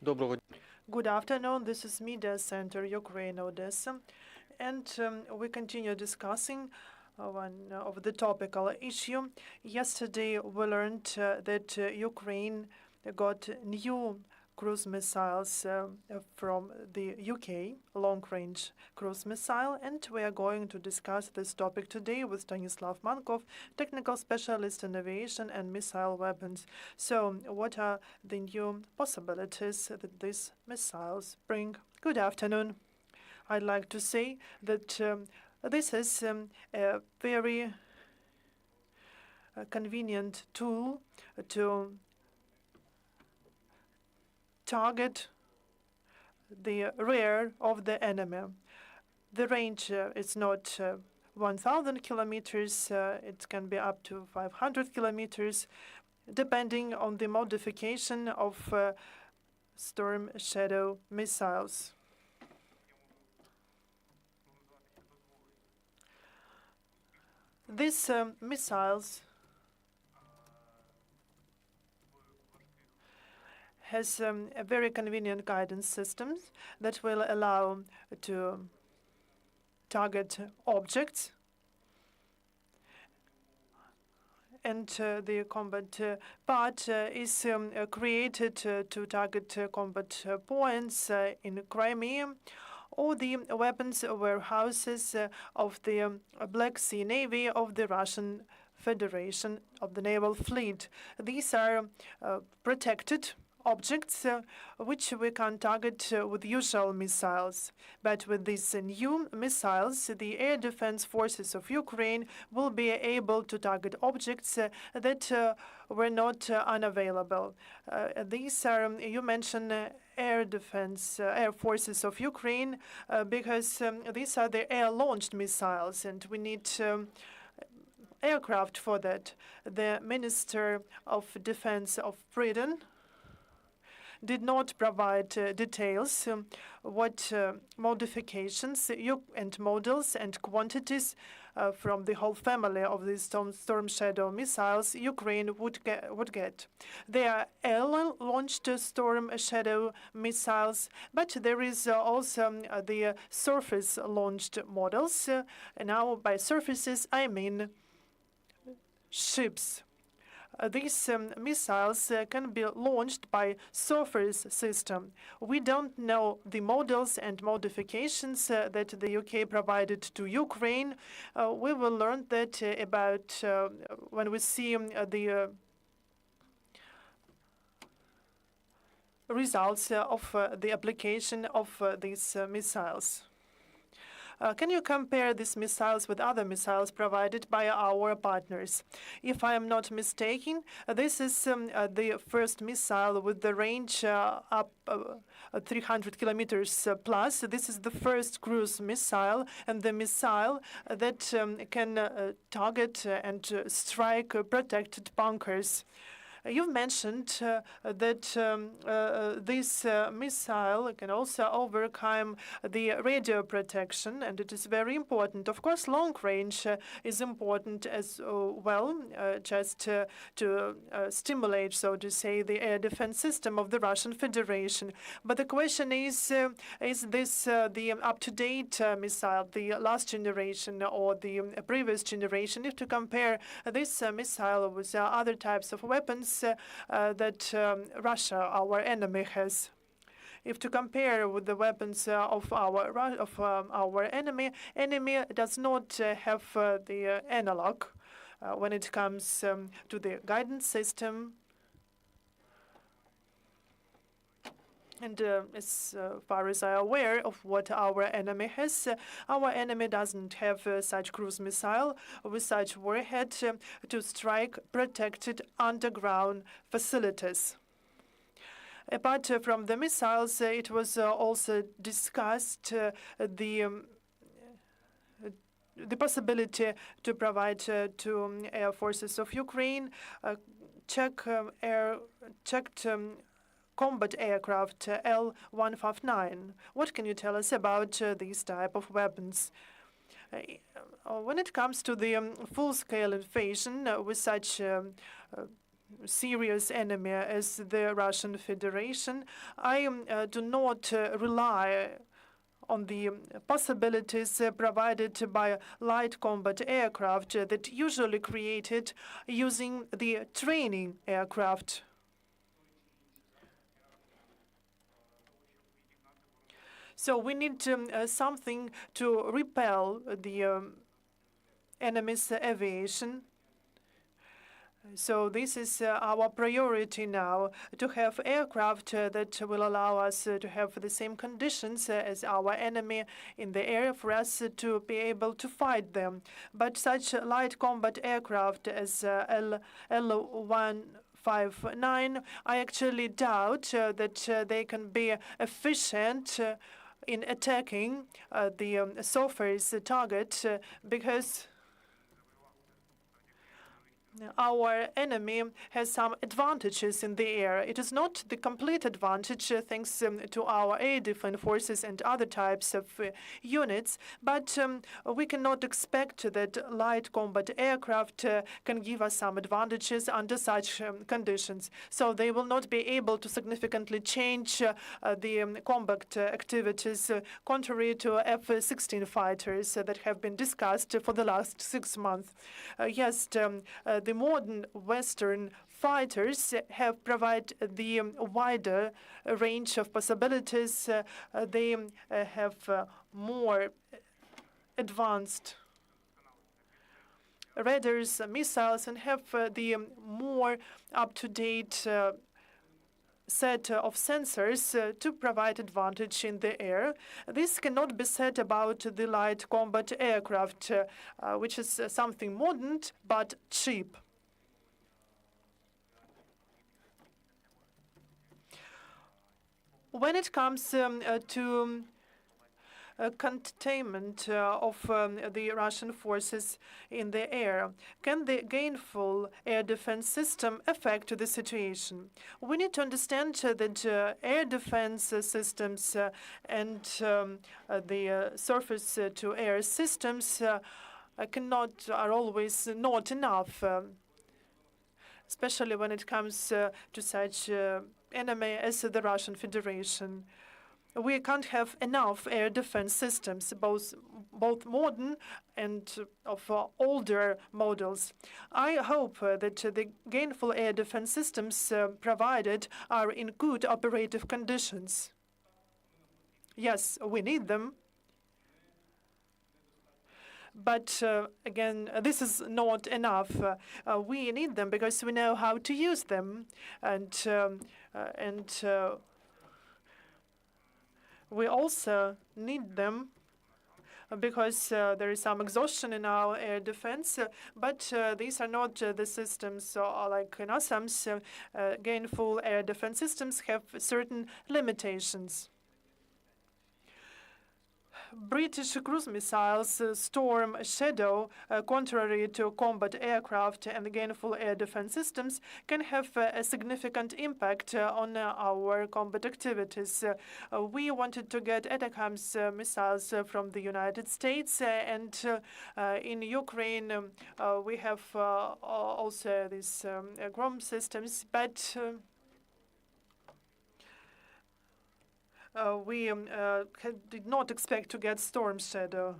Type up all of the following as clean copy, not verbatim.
Доброго Good afternoon. This is Media Center, Ukraine, Odessa. And we continue discussing one of the topical issue. Yesterday, we learned that Ukraine got new cruise missiles from the UK, long-range cruise missile, and we are going to discuss this topic today with Stanislav Mankov, technical specialist in aviation and missile weapons. So, what are the new possibilities that these missiles bring? Good afternoon. I'd like to say that this is a very convenient tool to target the rear of the enemy. The range is not 1,000 kilometers, it can be up to 500 kilometers, depending on the modification of Storm Shadow missiles. These missiles has a very convenient guidance system that will allow to target objects, and the combat part is created to target combat points in Crimea, or the weapons warehouses of the Black Sea Navy of the Russian Federation of the Naval Fleet. These are protected objects which we can target with usual missiles. But with these new missiles, the air defense forces of Ukraine will be able to target objects that were not unavailable. These are, you mentioned, air defense, air forces of Ukraine, because these are the air-launched missiles, and we need aircraft for that. The Minister of Defense of Britain did not provide details what modifications and models and quantities from the whole family of these Storm Shadow missiles Ukraine would get. They are air-launched Storm Shadow missiles, but there is also the surface-launched models. Now, by surfaces, I mean ships. These missiles can be launched by surface system. We don't know the models and modifications that the UK provided to Ukraine. We will learn that about when we see the results of the application of these missiles. Can you compare these missiles with other missiles provided by our partners? If I am not mistaken, this is the first missile with the range up 300 kilometers plus. This is the first cruise missile, and the missile that can target and strike protected bunkers. You've mentioned that this missile can also overcome the radio protection, and it is very important. Of course, long range is important as well, just to stimulate, so to say, the air defense system of the Russian Federation. But the question is this the up-to-date missile, the last generation or the previous generation? If to compare this missile with other types of weapons that Russia, our enemy, has. If to compare with the weapons of our enemy does not have the analog when it comes to the guidance system. And as far as I'm aware of what our enemy has, our enemy doesn't have such cruise missile with such warhead to strike protected underground facilities. Apart from the missiles, it was also discussed the possibility to provide to air forces of Ukraine Czech combat aircraft L-159. What can you tell us about these type of weapons? When it comes to the full-scale invasion with such serious enemy as the Russian Federation, I do not rely on the possibilities provided by light combat aircraft that usually created using the training aircraft. So we need something to repel the enemy's aviation. So this is our priority now, to have aircraft that will allow us to have the same conditions as our enemy in the air for us to be able to fight them. But such light combat aircraft as L-159, I actually doubt that they can be efficient in attacking the surface target because our enemy has some advantages in the air. It is not the complete advantage thanks to our air defense forces and other types of units, but we cannot expect that light combat aircraft can give us some advantages under such conditions. So they will not be able to significantly change the combat activities, contrary to F-16 fighters that have been discussed for the last 6 months. Yes, the modern Western fighters have provided the wider range of possibilities. They have more advanced radars, missiles, and have the more up-to-date set of sensors to provide advantage in the air. This cannot be said about the light combat aircraft, which is something modern but cheap. When it comes to containment of the Russian forces in the air, can the Gainful air defense system affect the situation? We need to understand that air defense systems and the surface-to-air systems are always not enough, especially when it comes to such enemy as the Russian Federation. We can't have enough air defense systems, both modern and of older models. I hope that the Gainful air defense systems provided are in good operative conditions. Yes, we need them. But again, this is not enough. We need them because we know how to use them, and we also need them because there is some exhaustion in our air defense, but these are not the systems like NASAMS. Gainful air defense systems have certain limitations. British cruise missiles Storm Shadow, contrary to combat aircraft and Gainful air defense systems, can have a significant impact on our combat activities. We wanted to get ATACMS missiles from the United States, and in Ukraine we have also these GROM systems, but we did not expect to get Storm Shadow.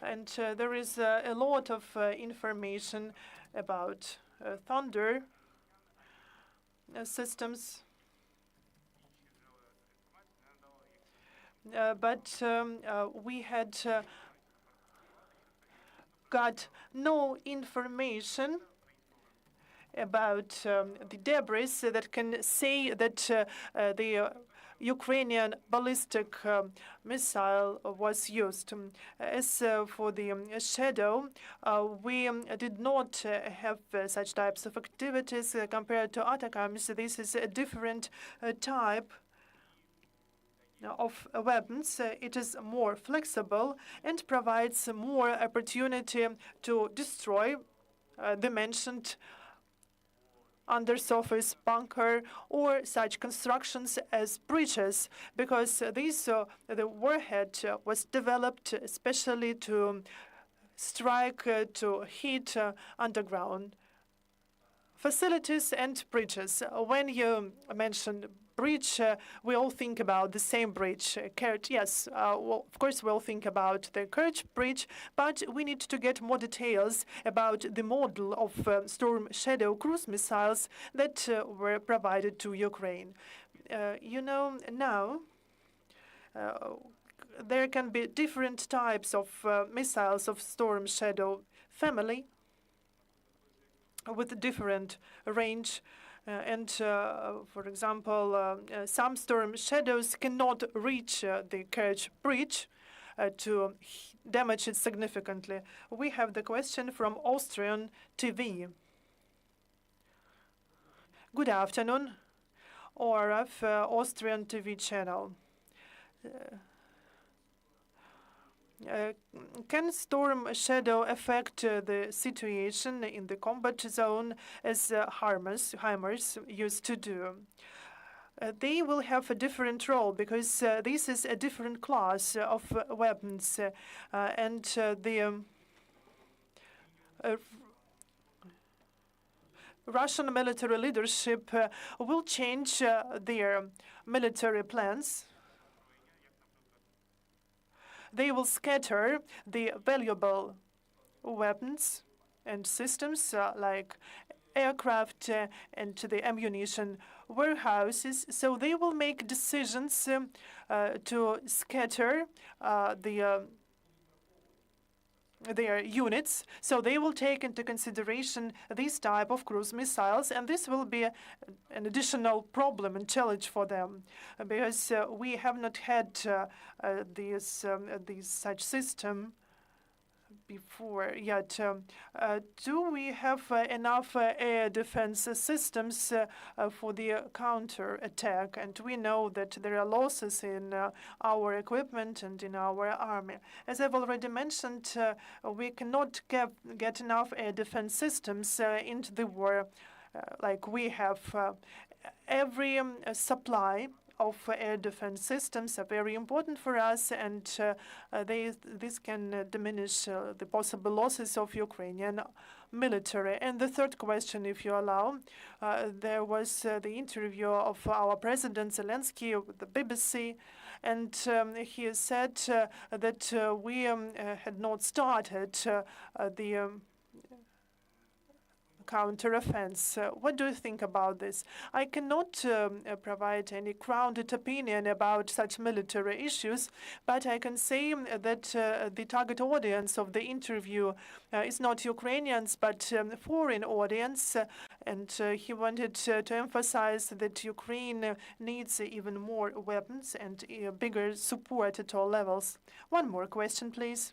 And there is a lot of information about Thunder systems. But we had got no information about the debris that can say that the Ukrainian ballistic missile was used. As for the Shadow, we did not have such types of activities compared to ATACMS. This is a different type of weapons. It is more flexible and provides more opportunity to destroy the mentioned undersurface bunker or such constructions as bridges, because the warhead was developed especially to strike, to hit underground facilities and bridges. When you mention bridge, we all think about the same bridge. Kerch, yes, well, of course we'll think about the Kerch bridge, but we need to get more details about the model of Storm Shadow cruise missiles that were provided to Ukraine. You know, now there can be different types of missiles of Storm Shadow family with different range. For example, some Storm Shadows cannot reach the Kerch Bridge to damage it significantly. We have the question from Austrian TV. Good afternoon, ORF Austrian TV channel. Can Storm Shadow affect the situation in the combat zone as HIMARS used to do? They will have a different role because this is a different class of weapons, and the Russian military leadership will change their military plans. They will scatter the valuable weapons and systems like aircraft and the ammunition warehouses. So they will make decisions to scatter their units. So they will take into consideration this type of cruise missiles, and this will be an additional problem and challenge for them because we have not had such system before yet. Do we have enough air defense systems for the counter attack? And we know that there are losses in our equipment and in our army. As I've already mentioned, we cannot get enough air defense systems into the war like we have. Every supply of air defense systems are very important for us, and this can diminish the possible losses of Ukrainian military. And the third question, if you allow, there was the interview of our President Zelensky with the BBC, and he said that we had not started the counter-offense. What do you think about this? I cannot provide any grounded opinion about such military issues, but I can say that the target audience of the interview is not Ukrainians, but foreign audience, and he wanted to emphasize that Ukraine needs even more weapons and bigger support at all levels. One more question, please.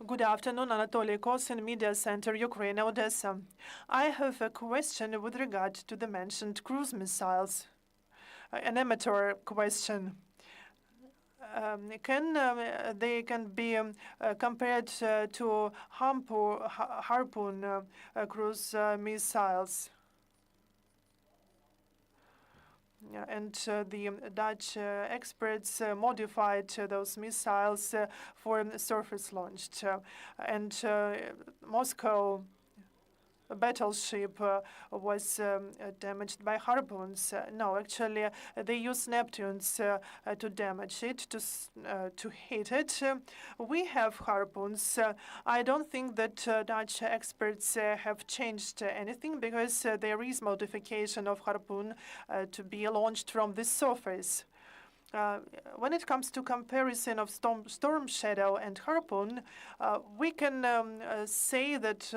Good afternoon, Anatoly Kosin, Media Center, Ukraine, Odessa. I have a question with regard to the mentioned cruise missiles, an amateur question. They can be compared to Harpoon cruise missiles? And the Dutch experts modified those missiles for surface launched. And Moscow battleship was damaged by Harpoons. No, actually, they use Neptunes to damage it, to hit it. We have Harpoons. I don't think that Dutch experts have changed anything because there is modification of Harpoon to be launched from the surface. When it comes to comparison of Storm Shadow and Harpoon, we can say that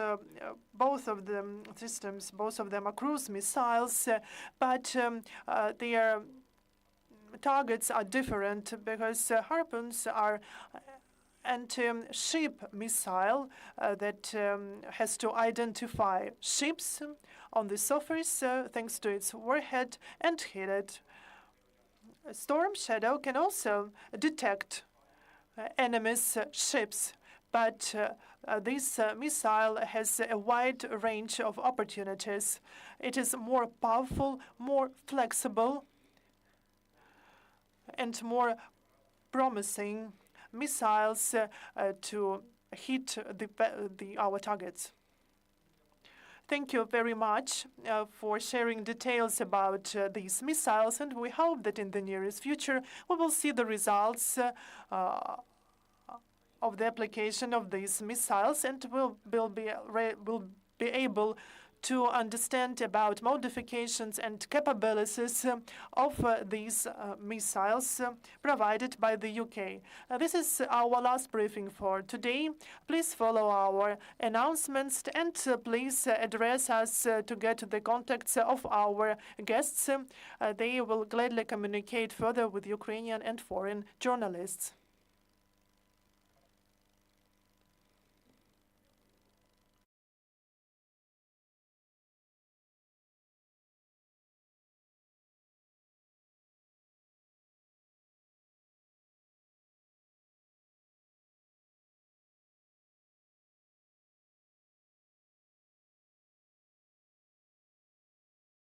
both of them systems, both of them are cruise missiles, but their targets are different because Harpoons are anti-ship missile that has to identify ships on the surface thanks to its warhead and hit it. Storm Shadow can also detect enemy's ships, but this missile has a wide range of opportunities. It is more powerful, more flexible, and more promising missiles to hit our targets. Thank you very much for sharing details about these missiles, and we hope that in the nearest future we will see the results of the application of these missiles, and will be able to understand about modifications and capabilities of these missiles provided by the UK. This is our last briefing for today. Please follow our announcements, and please address us to get the contacts of our guests. They will gladly communicate further with Ukrainian and foreign journalists.